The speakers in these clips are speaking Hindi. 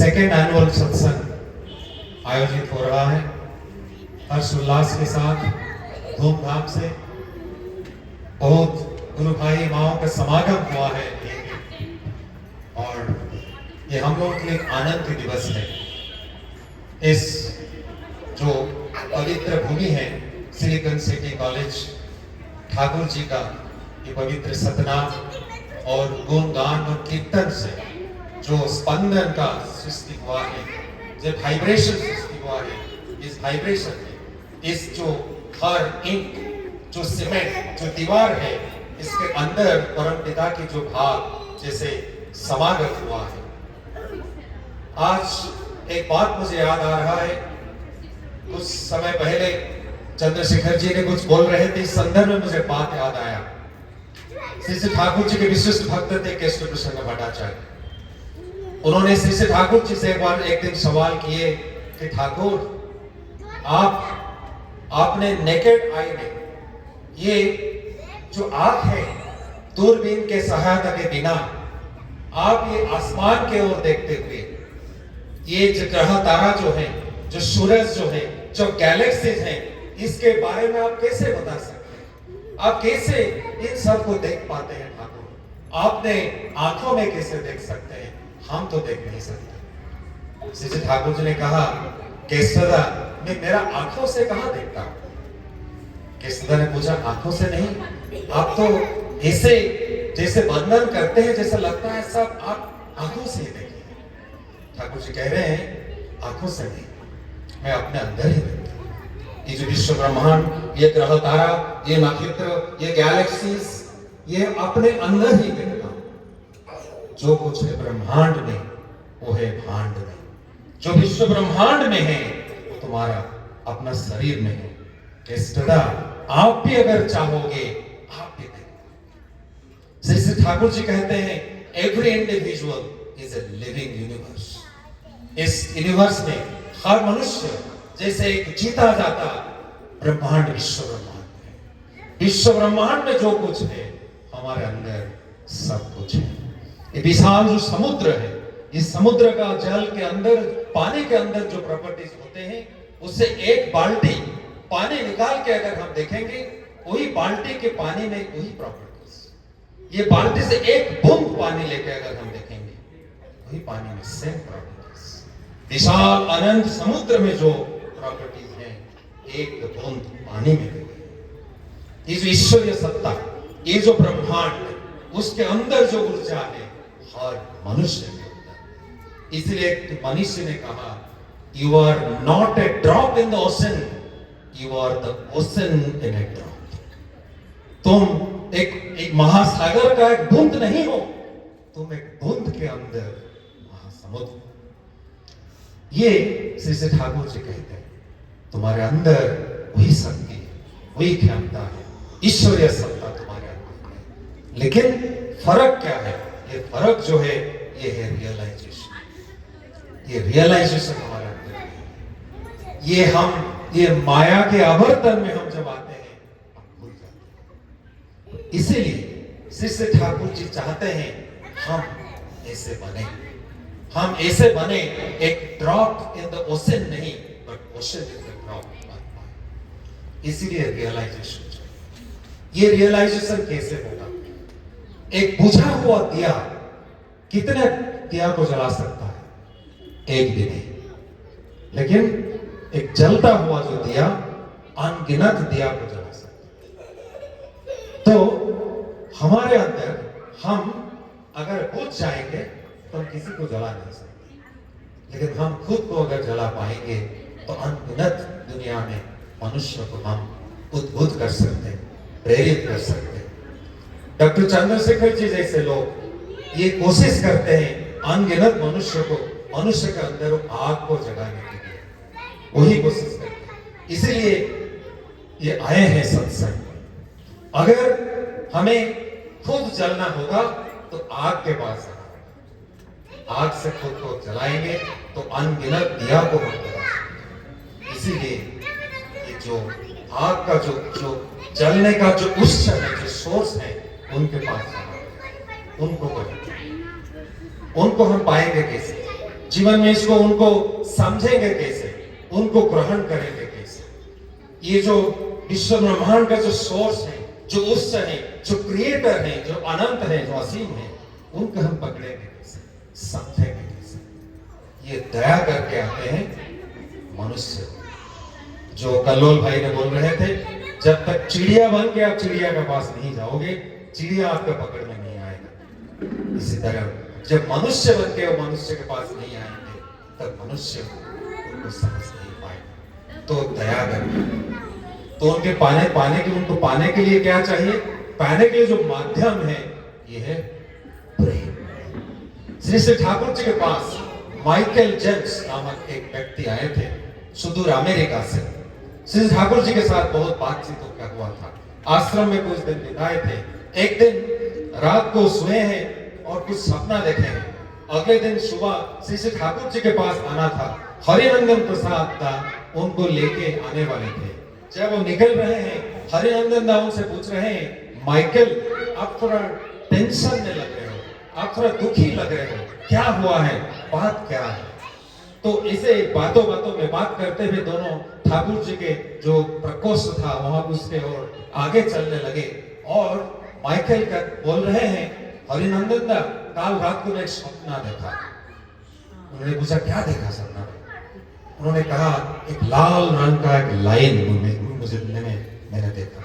सेकेंड एनुअल सत्संग आयोजित हो रहा है हर्षोल्लास के साथ, धूमधाम से। बहुत गुरु भाई माओ का समागम हुआ है और ये हम लोगों के लिए एक आनंद की दिवस है। इस जो पवित्र भूमि है silicon city college, Thakur ji का ये पवित्र सतनाम और गुणगान और कीर्तन से जो स्पंदन का सृष्टि हुआ है, जो वाइब्रेशन सृष्टि हुआ है, इस वाइब्रेशन में इस जो हर इंक, जो सीमेंट, जो दीवार है, इसके अंदर परम पिता की जो भाव जैसे समागत हुआ है। आज एक बात मुझे याद आ रहा है, कुछ समय पहले चंद्रशेखर जी ने कुछ बोल रहे थे, इस संदर्भ में मुझे बात याद आया। श्री ठाकुर जी के विशिष्ट भक्त थे केशव प्रसन्न भट्टाचार्य। उन्होंने श्री ठाकुर जी से एक दिन सवाल किए कि ठाकुर, आपने नेकेड आई में ये जो आंख है, दूरबीन के सहायता के बिना आप ये आसमान के ओर देखते हुए ये जो ग्रह तारा जो है, जो सूरज जो है, जो गैलेक्सीज हैं, इसके बारे में आप कैसे बता सकते हैं? आप कैसे इन सब को देख पाते हैं ठाकुर? आपने आंखों में कैसे देख सकते हैं? हम तो देख नहीं सकते। श्री ठाकुर जी ने कहा, केशवदा मैं मेरा आंखों से कहां देखता हूं? केशवदा ने पूछा, आंखों से नहीं, आप तो ऐसे जैसे वर्णन करते हैं, जैसे लगता है सब आप आंखों से ही देखिए। ठाकुर जी कह रहे हैं, आंखों से नहीं, मैं अपने अंदर ही देखता हूं। ये जो विश्व ब्रह्मांड, ये ग्रह तारा, ये नक्षत्र, ये गैलेक्सीज, ये अपने अंदर ही देखता हूं। जो कुछ है ब्रह्मांड में वो है भांड में। जो विश्व ब्रह्मांड में है वो तुम्हारा अपना शरीर में है। केशवदा आप भी अगर चाहोगे आप भी देखो। श्री ठाकुर जी कहते हैं, every individual is a living universe. इस यूनिवर्स में हर मनुष्य जैसे एक जीता जाता ब्रह्मांड, विश्व ब्रह्मांड है। विश्व ब्रह्मांड में जो कुछ है हमारे अंदर सब कुछ है। ये विशाल जो समुद्र है, इस समुद्र का जल के अंदर, पानी के अंदर जो प्रॉपर्टीज होते हैं, उससे एक बाल्टी पानी निकाल के अगर हम देखेंगे, वही बाल्टी के पानी में वही प्रॉपर्टीज। ये बाल्टी से एक बूंद पानी लेके अगर हम देखेंगे, वही पानी में सेम प्रॉपर्टीज। विशाल अनंत समुद्र में जो प्रॉपर्टीज हैं, एक बूंद पानी में है। ये जो ईश्वरीय सत्ता, ये जो ब्रह्मांड, उसके अंदर जो ऊर्जा है हर मनुष्य के अंदर। इसलिए मनीषी ने कहा, you are not a drop in the ocean, you are the ocean in a drop. तुम एक महासागर का एक बूंद नहीं हो, तुम एक बूंद के अंदर महासमुद्र। ये श्री ठाकुर जी कहते हैं, तुम्हारे अंदर वही शक्ति है, वही क्षमता है, ईश्वरीय सत्ता तुम्हारे अंदर है। लेकिन फर्क क्या है? ये फर्क जो है, ये है रियलाइजेशन। ये रियलाइजेशन हमारे अंदर है। ये माया के आवर्तन में हम जब आते हैं, हम भूल जाते हैं। इसीलिए श्री ठाकुर जी चाहते हैं हम ऐसे बने, हम ऐसे बने, एक ड्रॉप इन द ओशन नहीं, but ocean in the drop. इसीलिए रियलाइजेशन। ये रियलाइजेशन कैसे होगा? एक बुझा हुआ दिया कितने दिया को जला सकता है? एक भी नहीं। लेकिन एक जलता हुआ जो दिया अनगिनत दिया को जला सकता है। तो हमारे अंदर हम अगर बुझ जाएंगे तो हम किसी को जला नहीं सकते, लेकिन हम खुद को अगर जला पाएंगे तो अनगिनत दुनिया में मनुष्य को हम उद्बुद्ध कर सकते हैं, प्रेरित कर सकते हैं। डॉक्टर चंद्रशेखर जी जैसे लोग ये कोशिश करते हैं अनगिनत मनुष्य के अंदर आग को जगाने के लिए, वही कोशिश करते हैं। इसीलिए ये आए हैं सत्संग। अगर हमें खुद जलना होगा तो आग के पास आना, आग से खुद को जलाएंगे तो अनगिनत दिया को हम जला सकते। इसीलिए ये जो आग का जो जलने का जो उत्स है, जो सोर्स है, उनके पास जाना, उनको हम पाएंगे कैसे? जीवन में इसको उनको समझेंगे कैसे, उनको ग्रहण करेंगे कैसे। ये जो विश्व ब्रह्मांड का जो सोर्स है, जो उस है, जो क्रिएटर है, जो अनंत है, जो असीम है, उनको हम पकड़ेंगे कैसे, समझेंगे कैसे। ये दया करके आते हैं मनुष्य। जो कल्लोल भाई ने बोल रहे थे, जब तक चिड़िया बन के आप चिड़िया के पास नहीं जाओगे, चिड़िया आपके पकड़ में नहीं आएगा। इसी तरह जब मनुष्य बन के वो मनुष्य के पास नहीं आएंगे, तब मनुष्य उनको समझ नहीं पाएगा। तो दया करके, तो उनके पाने के उनको पाने के लिए क्या चाहिए? पाने के लिए जो माध्यम है, ये है प्रेम। श्री श्री ठाकुर जी के पास माइकल जेम्स नामक एक व्यक्ति आए थे सुदूर अमेरिका से। श्री ठाकुर जी के साथ बहुत बातचीत का हुआ था। आश्रम में कुछ दिन बिताए थे। एक दिन रात को सोए हैं और कुछ सपना देखे हैं। अगले दिन सुबह श्री श्री ठाकुर जी के पास आना था। हरिनंदन प्रसाद दा उनको लेके आने वाले थे। जब वो निकल रहे हैं, हरिनंदन दा उनसे पूछ रहे हैं, माइकल आप थोड़ा टेंशन में लग रहे हो, आप थोड़ा दुखी लग रहे हो, क्या हुआ है, बात क्या है? तो इसे बातों में बात करते हुए दोनों ठाकुर जी के जो प्रकोष्ठ था वहां उसके और आगे चलने लगे। और माइकल का बोल रहे हैं, हरिनंदन दा कल रात को एक सपना देखा। उन्होंने पूछा क्या देखा सपना में? उन्होंने कहा एक लाल रंग का एक लाइन मुझे मैंने देखा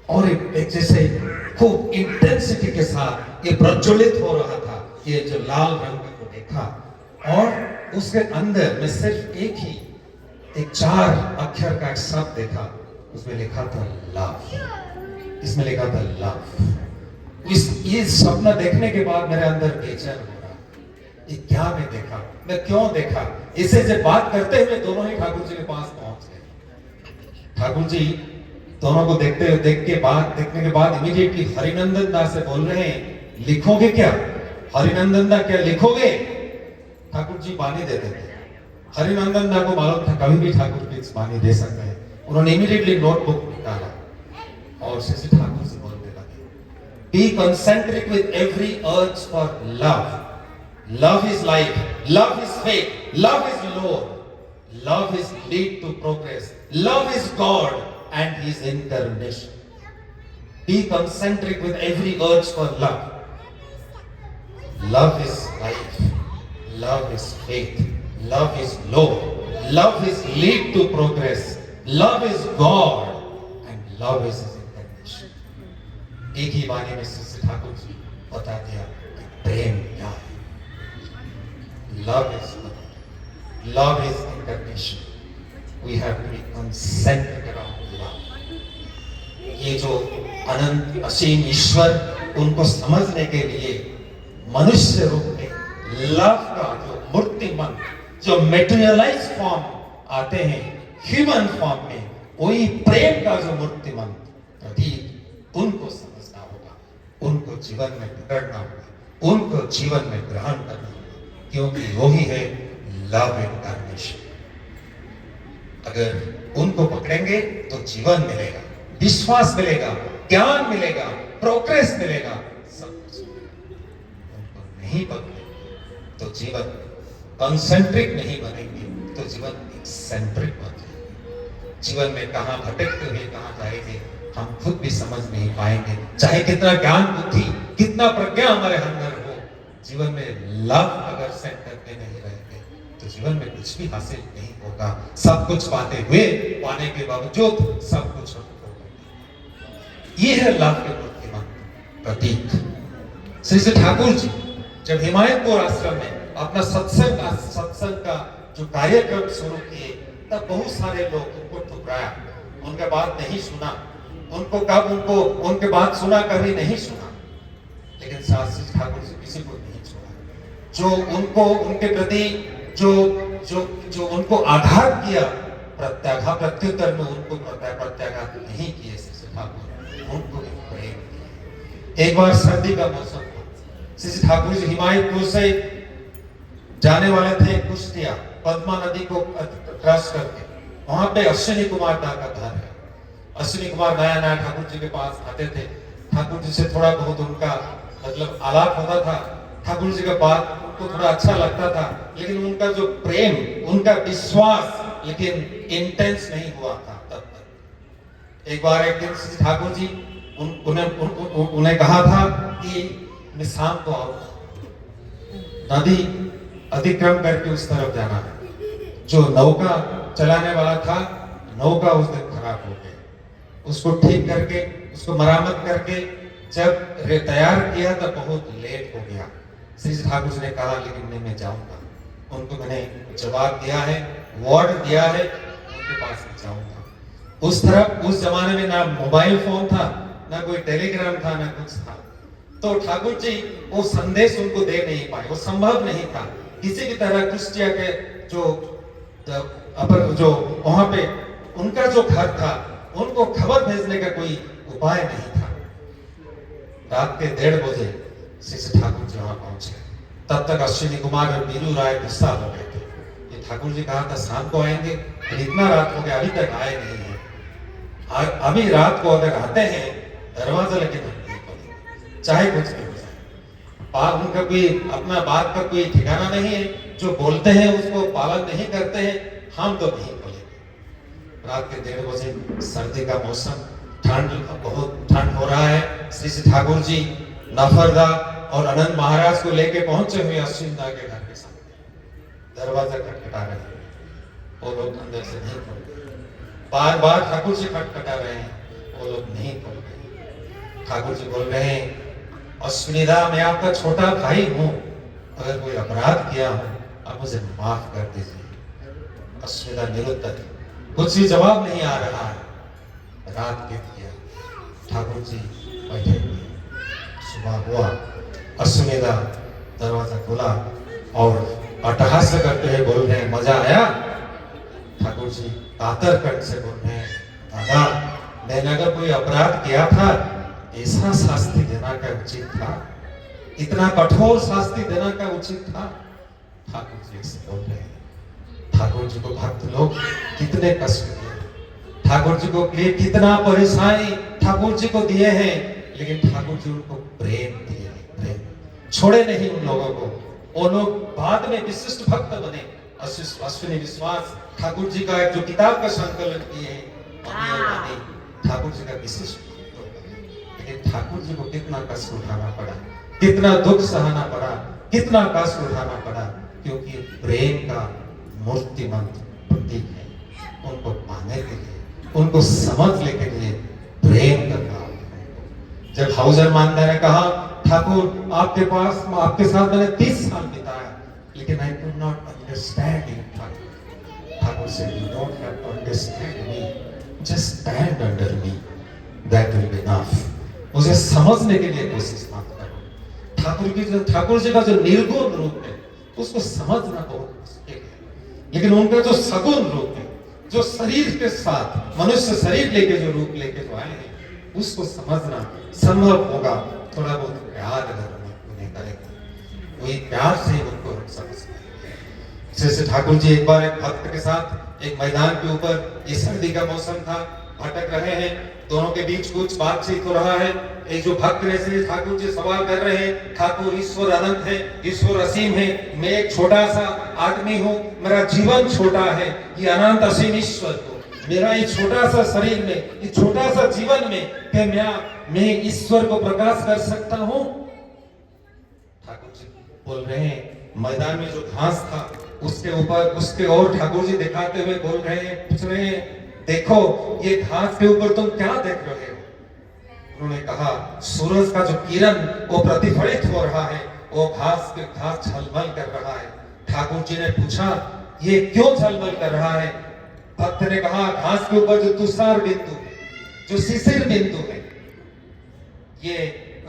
और एक जैसे खूब इंटेंसिटी के साथ ये प्रज्वलित हो रहा था। ये जो लाल रंग को देखा और उसके अंदर में सिर्फ एक 4 अक्षर का एक शब्द देखा। उसमें लिखा था लव। इसमें लिखा था लव। ये सपना देखने के बाद मेरे अंदर बेचैन हो रहा, ये क्या मैं देखा, मैं क्यों देखा? इसे से बात करते हुए दोनों ही ठाकुर जी के पास पहुंच गए। ठाकुर जी दोनों को देखने के बाद इमीडिएटली हरिनंदन दास से बोल रहे हैं, लिखोगे क्या? हरिनंदन दा क्या लिखोगे? ठाकुर जी बानी देते थे। हरिनंदन दा को मालूम था कभी भी ठाकुर जी बानी दे सकते हैं। उन्होंने इमीडिएटली नोटबुक निकाला और श्री ठाकुर से बोलने लगे, be concentric with every urge for love. Love is life, love is faith, love is Lord, love is lead to progress, love is God and his incarnation. Be concentric with every urge for love. Love is life, love is faith, love is Lord, love is lead to progress, love is God, and love is His incarnation. एक ही वाणी में श्री ठाकुर जी बता दिया कि प्रेम क्या है। Love is God, love is incarnation. We have to be concentrated around love. ये जो अनंत असीम ईश्वर, उनको समझने के लिए मनुष्य रूप में लव का जो मूर्तिमन, जो मेटेरियलाइज फॉर्म आते हैं ह्यूमन फॉर्म में, वही प्रेम का जो मूर्तिमन प्रतीक, उनको समझना होगा, उनको जीवन में पकड़ना होगा, उनको जीवन में ग्रहण करना होगा, क्योंकि वही है लव इनकार्नेशन। अगर उनको पकड़ेंगे तो जीवन मिलेगा, विश्वास मिलेगा, ज्ञान मिलेगा, प्रोग्रेस मिलेगा, नहीं बनेंगे तो जीवन कंसेंट्रिक नहीं बनेंगे तो जीवन एक्सेंट्रिक बन जाएगा। जीवन में कहां भटकते हुए कहां जाएंगे हम खुद भी समझ नहीं पाएंगे। चाहे कितना ज्ञान बुद्धि, कितना प्रज्ञा हमारे अंदर हो, जीवन में लव अगर सेंटर में नहीं रहेंगे तो जीवन में कुछ भी हासिल नहीं होगा। सब कुछ पाते हुए, पाने के बावजूद सब कुछ हम खो बैठेंगे। ये है लव के प्रतीक। श्री श्री ठाकुर जी जब हिमायतपुर आश्रम में अपना सत्संग का जो कार्यक्रम शुरू किए, तब बहुत सारे लोग उनको ठुकराया, उनके बात नहीं सुना, उनके बात सुना कभी नहीं सुना। लेकिन श्री ठाकुर जी किसी को नहीं छोड़ा। जो उनको उनके प्रति जो उनको आघात किया, प्रत्युत्तर में उनको प्रत्याघात नहीं किए श्री ठाकुर, उनको प्रेम किया। एक बार सर्दी का मौसम, श्री ठाकुर जी हिमायतपुर से जाने वाले थे कुश्तिया, पद्मा नदी को क्रॉस करके। वहां पे अश्विनी कुमार दा का घर है। अश्विनी कुमार नया ठाकुर जी के पास आते थे। ठाकुर जी से थोड़ा बहुत उनका मतलब आलाप होता था। ठाकुर जी के बाद तो थोड़ा अच्छा लगता था, लेकिन उनका जो प्रेम, उनका विश्वास लेकिन इंटेंस नहीं हुआ था तब तक। एक बार एक दिन श्री ठाकुर जी उन्हें कहा था कि मैं शाम को आऊंगा, नदी अतिक्रम करके उस तरफ जाना है। जो नौका चलाने वाला था, नौका उस दिन खराब हो गया, उसको ठीक करके, उसको मरम्मत करके जब तैयार किया तब बहुत लेट हो गया। श्री ठाकुर जी ने कहा लेकिन नहीं, मैं जाऊंगा। उनको मैंने जवाब दिया है, वार्ड दिया है, उनके पास में जाऊंगा। उस तरफ उस जमाने में ना मोबाइल फोन था, ना कोई टेलीग्राम था, ना कुछ था, तो ठाकुर जी वो संदेश उनको दे नहीं पाए, वो संभव नहीं था। किसी भी तरह क्रिस्टिया के जो वहां पे उनका जो घर था, उनको खबर भेजने का कोई उपाय नहीं था। रात के 1:30 बजे श्री ठाकुर जी वहां पहुंचे। तब तक अश्विनी कुमार और बीरू राय गुस्सा हो गए थे। ये ठाकुर जी कहा था शाम को आएंगे, फिर इतना रात हो गया अभी तक आए नहीं है। अभी रात को अगर आते हैं दरवाजा लेके नहीं खोलेंगे, चाहे कुछ भी हो जाए। उनका कोई अपना बात का कोई ठिकाना नहीं है, जो बोलते हैं उसको पालन नहीं करते हैं, हम तो नहीं खोलेंगे। रात के 1:30 बजे, सर्दी का मौसम, ठंड, बहुत ठंड हो रहा है। श्री ठाकुर जी नफरदा और अनंत महाराज को लेके पहुंचे हुए अश्विन दा के घर के सामने दरवाजा खटखटा रहे हैं। वो लोग अंदर से नहीं खोल रहे, बार बार ठाकुर जी खटखटा रहे हैं, वो लोग नहीं खोल रहे। ठाकुर जी बोल रहे हैं, अश्विनीदा मैं आपका छोटा भाई हूं, अगर कोई अपराध किया हूं आप मुझे माफ कर दीजिए। अश्विनीदा निरुत्तर, कुछ भी जवाब नहीं आ रहा है। रात बीत गया, ठाकुर जी बैठे हुए। सुबह हुआ, अश्विनीदा दरवाजा खोला और अट्टहास्य करते हुए बोल रहे हैं, मजा आया? ठाकुर जी कातर कंठ से बोल रहे हैं, दादा मैंने अगर कोई अपराध किया था, ऐसा शास्ति देना का उचित था, इतना कठोर शास्ति देना का उचित था? ठाकुर जी ऐसे बोल रहे हैं। ठाकुर जी को भक्त लोग कितने कष्ट दिए, ठाकुर जी को लिए कितना परेशानी ठाकुर जी को दिए हैं, लेकिन ठाकुर जी उनको प्रेम दिए, प्रेम छोड़े नहीं उन लोगों को। वो लोग बाद में विशिष्ट भक्त बने। अश्विनी विश्वास ठाकुर जी का जो किताब का संकलन किए हैं, ठाकुर जी का विशिष्ट भक्त बने। लेकिन ठाकुर जी को कितना कष्ट उठाना पड़ा, कितना दुख सहना पड़ा, कितना कष्ट उठाना पड़ा, क्योंकि प्रेम का मूर्तिमंत प्रतीक है। उनको पाने के लिए, उनको समझने के लिए प्रेम करना। जब हाउजर मानदा ने कहा, ठाकुर आपके पास, आपके साथ मैंने 30 साल बिताया, लेकिन I could not understand you, Thakur said, you don't have to understand me, just stand under me, that will be enough. मुझे समझने के लिए कोशिश मत करो। ठाकुर जी का जो निर्गुण रूप है, उसको समझना बहुत मुश्किल है, लेकिन उनका जो सगुण रूप है, जो शरीर के साथ, मनुष्य शरीर लेके जो रूप लेके जो आए हैं, उसको समझना संभव होगा थोड़ा बहुत प्यार अगर उन्हें करेंगे, वही प्यार से उनको हम समझ पाएंगे। जैसे ठाकुर जी एक बार एक भक्त के साथ एक मैदान के ऊपर, ये सर्दी का मौसम था, भटक रहे हैं, दोनों के बीच कुछ बातचीत हो रहा है। एक जो भक्त ने श्री ठाकुर जी सवाल कर रहे हैं, ठाकुर ईश्वर अनंत है, ईश्वर असीम है, मैं एक छोटा सा आदमी हूँ, मेरा जीवन छोटा है, ये अनंत असीम ईश्वर को मेरा ये छोटा सा शरीर में, ये छोटा सा जीवन में, क्या मैं ईश्वर को प्रकाश कर सकता हूँ? ठाकुर जी बोल रहे हैं, मैदान में जो घास था उसके ऊपर, उसके और ठाकुर जी दिखाते हुए बोल रहे हैं, पूछ रहे हैं, देखो ये घास के ऊपर तुम क्या देख रहे हो? उन्होंने कहा, सूरज का जो किरण वो प्रतिफलित हो रहा है, वो घास झलमल कर रहा है। ठाकुर जी ने पूछा, ये क्यों झलमल कर रहा है? भक्त ने कहा, घास के ऊपर जो तुषार बिंदु, जो शिशिर बिंदु है, ये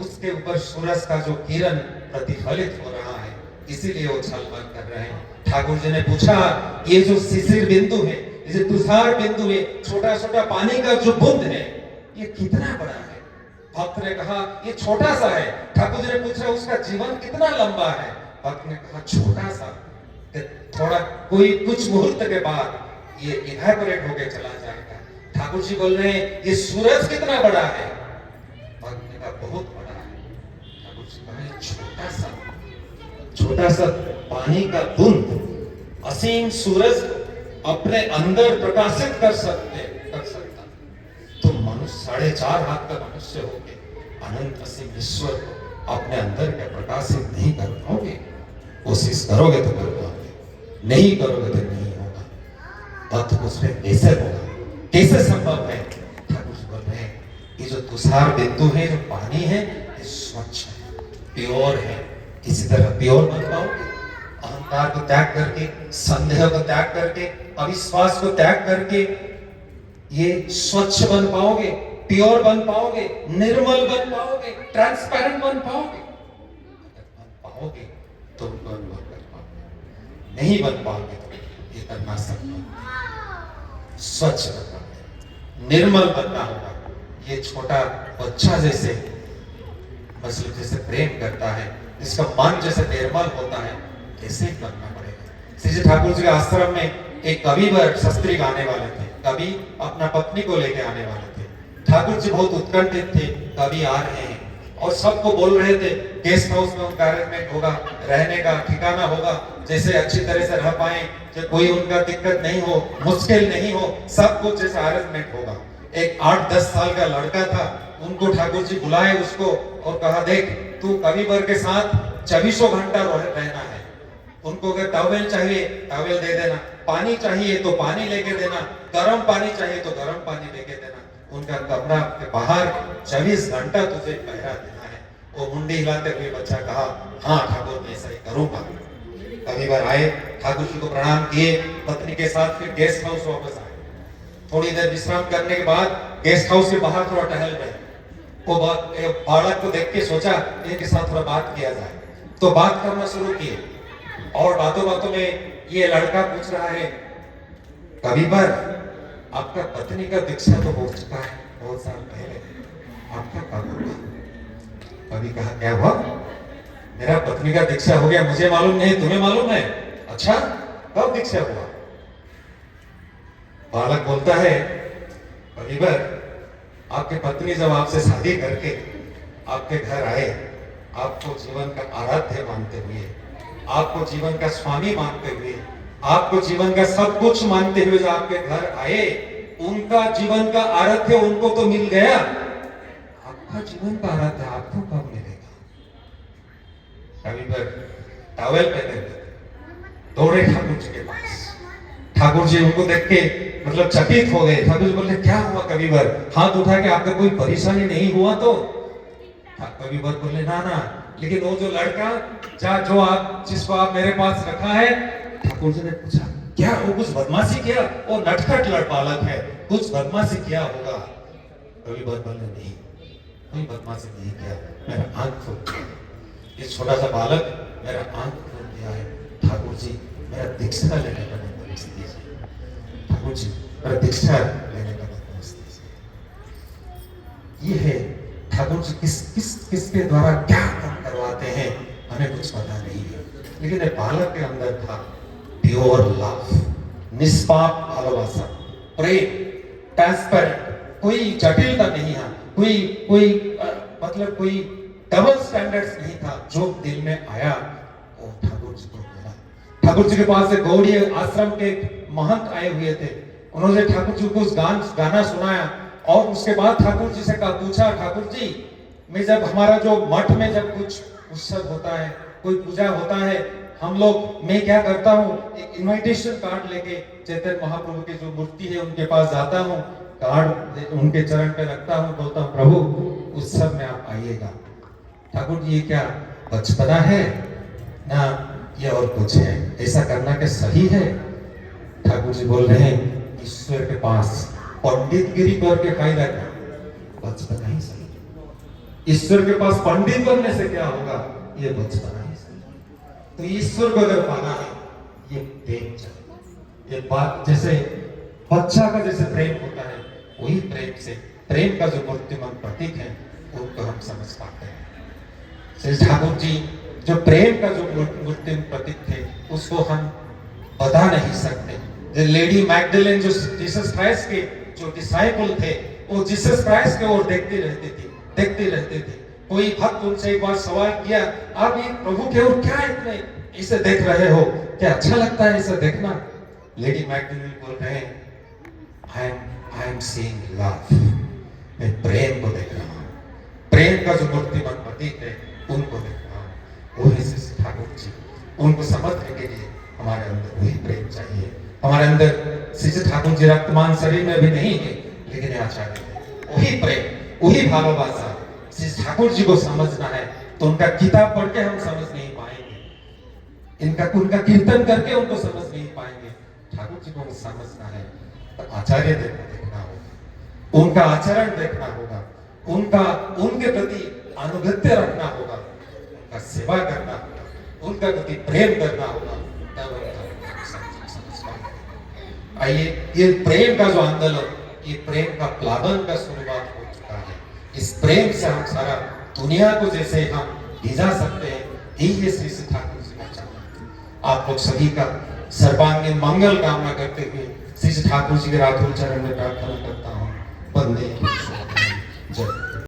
उसके ऊपर सूरज का जो किरण प्रतिफलित हो रहा है, इसीलिए वो झलमल कर रहे हैं। ठाकुर जी ने पूछा, ये जो शिशिर बिंदु है, ये तुषार बिंदु है, छोटा छोटा पानी का जो बूंद है, ये कितना बड़ा है? भक्त ने कहा, ये छोटा सा है। ठाकुर जी ने पूछा, उसका जीवन कितना लंबा है? भक्त ने कहा, छोटा सा, थोड़ा कोई कुछ मुहूर्त के बाद ये इवेपोरेट होके चला जाएगा। ठाकुर जी बोल रहे हैं, ये सूरज कितना बड़ा है? भक्त ने कहा, बहुत बड़ा है। ठाकुर जी कहा, छोटा सा छोटा सा पानी का बूंद असीम सूरज अपने अंदर प्रकाशित कर सकता, तो मनुष्य 4.5 हाथ का मनुष्य होके अनंत असीम ईश्वर को अपने अंदर क्या प्रकाशित नहीं कर पाओगे? कोशिश करोगे तो कर पाओगे, नहीं करोगे तो नहीं होगा। तत्व उसमें कैसे होगा, कैसे संभव है? ठाकुर जी बोल रहे हैं ये जो तुषार बिंदु है, जो पानी है, ये स्वच्छ है, प्योर है। किसी तरह प्योर बन पाओगे? अहंकार को त्याग करके, संदेह को त्याग करके, अविश्वास को त्याग करके ये स्वच्छ बन पाओगे, प्योर बन पाओगे, निर्मल बन पाओगे, ट्रांसपेरेंट बन पाओगे? अगर बन पाओगे तो उनको अनुभव कर पाओगे, नहीं बन पाओगे तो ये करना संभव। स्वच्छ बनना है, निर्मल बनना होगा। ये छोटा बच्चा जैसे मछली जैसे प्रेम करता है, जिसका मन जैसे निर्मल होता है, ऐसे ही करना पड़ेगा। श्री ठाकुर जी के आश्रम में एक कविवर शास्त्री गाने वाले थे, कवि अपना पत्नी को लेके आने वाले थे। ठाकुर जी बहुत उत्कंठित थे, कवि आ रहे हैं और सबको बोल रहे थे गेस्ट हाउस में उनका अरेंजमेंट होगा, रहने का ठिकाना होगा, जैसे अच्छी तरह से रह पाए, जो कोई उनका दिक्कत नहीं हो, मुश्किल नहीं हो, सब कुछ जैसे अरेंजमेंट होगा। एक 8-10 साल का लड़का था, उनको ठाकुर जी बुलाए उसको और कहा देख तू कविवर के साथ 24 घंटा रहना है। उनको अगर टॉवेल चाहिए टॉवेल दे देना, पानी चाहिए तो पानी लेके देना, गर्म पानी चाहिए तो गर्म पानी लेके देना, उनका कमरा के बाहर 24 घंटा तुझे पहरा देना है। वो मुंडी हिलाते हुए बच्चा कहा हाँ ठाकुर मैं ऐसा ही करूंगा। कविवर आए, ठाकुर जी को प्रणाम किए, पत्नी के साथ फिर गेस्ट हाउस वापस आए। थोड़ी देर विश्राम करने के बाद गेस्ट हाउस के बाहर थोड़ा टहल रहे, वो बालक को देख के सोचा इनके साथ थोड़ा बात किया जाए, तो बात करना शुरू किए और बातों बातों में ये लड़का पूछ रहा है कविवर आपका पत्नी का दीक्षा तो हो चुका है बहुत साल पहले, आपका कब हुआ? कवि कहा क्या हुआ? मेरा पत्नी का दीक्षा हो गया, मुझे मालूम नहीं, तुम्हें मालूम है? अच्छा कब दीक्षा हुआ? बालक बोलता है कविवर आपके पत्नी जब आपसे शादी करके आपके घर आए, आपको जीवन का आराध्य मानते हुए, आपको जीवन का स्वामी मानते हुए, आपको जीवन का सब कुछ मानते हुए जो आपके घर आए, उनका जीवन का आराध्य उनको तो मिल गया, आपका जीवन का आराध्य आपको कब मिलेगा? कविवर टॉवेल पहने हुए दौड़े ठाकुर जी के पास। ठाकुर जी उनको देख के मतलब चकित हो गए। ठाकुर जी बोले क्या हुआ कविवर? हाथ उठा के आपका कोई परेशानी नहीं हुआ तो? कविवर बोले ना ना, लेकिन वो जो लड़का जो आप जिसको आप मेरे पास रखा है, ठाकुर जी ने पूछा क्या वो कुछ बदमाशी किया? वो नटखट बालक है, कुछ बदमाशी किया होगा। कविवर बोले नहीं कोई बदमाशी नहीं किया, मेरा आंख खोल दिया, ये छोटा सा बालक मेरा आंख खोल दिया है। ठाकुर जी मेरा दीक्षा लेने का ठाकुर जी मेरा दीक्षा लेने का ये है। ठाकुर जी किसके द्वारा क्या काम करवाते हैं हमें कुछ पता नहीं है, लेकिन बालक के अंदर था प्योर लव, निष्पाप भालोबासा, प्रेम, ट्रांसपेरेंट, कोई जटिलता नहीं है, कोई मतलब कोई डबल स्टैंडर्ड्स नहीं था। जो दिल में आया वो ठाकुर जी को मिला। ठाकुर जी के पास एक गौड़ी आश्रम के महंत आए हुए थे, उन्होंने ठाकुर जी को उस गाना सुनाया और उसके बाद ठाकुर जी से पूछा ठाकुर जी मैं जब हमारा जो मठ में जब कुछ उत्सव होता है, कोई पूजा होता है, हम लोग मैं क्या करता हूँ एक इनविटेशन कार्ड लेके चैतन्य महाप्रभु की जो मूर्ति है उनके पास जाता हूँ, कार्ड उनके चरण पे रखता हूँ, बोलता हूँ प्रभु उत्सव में आप आइएगा। ठाकुर जी ये क्या बचपना है ना ये और कुछ है? ऐसा करना क्या सही है? ठाकुर जी बोल रहे हैं ईश्वर के पास पंडितगिरी करके फायदा क्या? बचपना ही सही। ईश्वर के पास पंडित बनने से क्या होगा? ये बचपना ही सही। तो ईश्वर को अगर पाना है ये प्रेम चाहिए। ये बात जैसे बच्चा का जैसे प्रेम होता है वही प्रेम से, प्रेम का जो मूर्तिमान प्रतीक है उनको हम समझ पाते हैं। श्री ठाकुर जी जो प्रेम का जो मूर्तिमान प्रतीक थे उसको हम बता नहीं सकते। लेडी मैगडलेन जो जीसस क्राइस्ट के जो डिसाइपल थे वो जीसस क्राइस्ट के ओर देखते रहते थे। कोई भक्त उनसे एक बार सवाल किया आप ये प्रभु के ओर क्या इतने इसे देख रहे हो, क्या अच्छा लगता है इसे देखना? लेडी मैक्डोनाल्ड बोल रहे हैं, आई एम सीइंग लव, मैं प्रेम को देख रहा हूँ, प्रेम का जो मूर्तिमान प्रतीक है उनको देख रहा हूँ। वो है श्री ठाकुर जी। उनको समझने के लिए हमारे अंदर वही प्रेम चाहिए। हमारे अंदर श्री ठाकुर जी रक्तमान शरीर में भी नहीं है, लेकिन आचार्य है। वही प्रेम, वही भालोबासा श्री ठाकुर जी को समझना है तो उनका किताब पढ़ के हम समझ नहीं पाएंगे, उनका कीर्तन करके उनको समझ नहीं पाएंगे। ठाकुर जी को समझना है तो आचार्य देखना होगा, उनका आचरण देखना होगा, उनके प्रति अनुगत्य रखना होगा, उनका सेवा करना होगा, उनका प्रति प्रेम करना होगा, तब उनका समझ पाएंगे। आइए, ये प्रेम का जो आंदोलन, ये प्रेम का प्लावन का शुरुआत हो चुका है। इस प्रेम से हम सारा दुनिया को जैसे हम भिजा सकते हैं, यही श्री ठाकुर जी का चाहना। आप लोग सभी का सर्वांगीण मंगल कामना करते हुए श्री ठाकुर जी के रातुल चरण में प्रार्थना करता हूँ। वंदे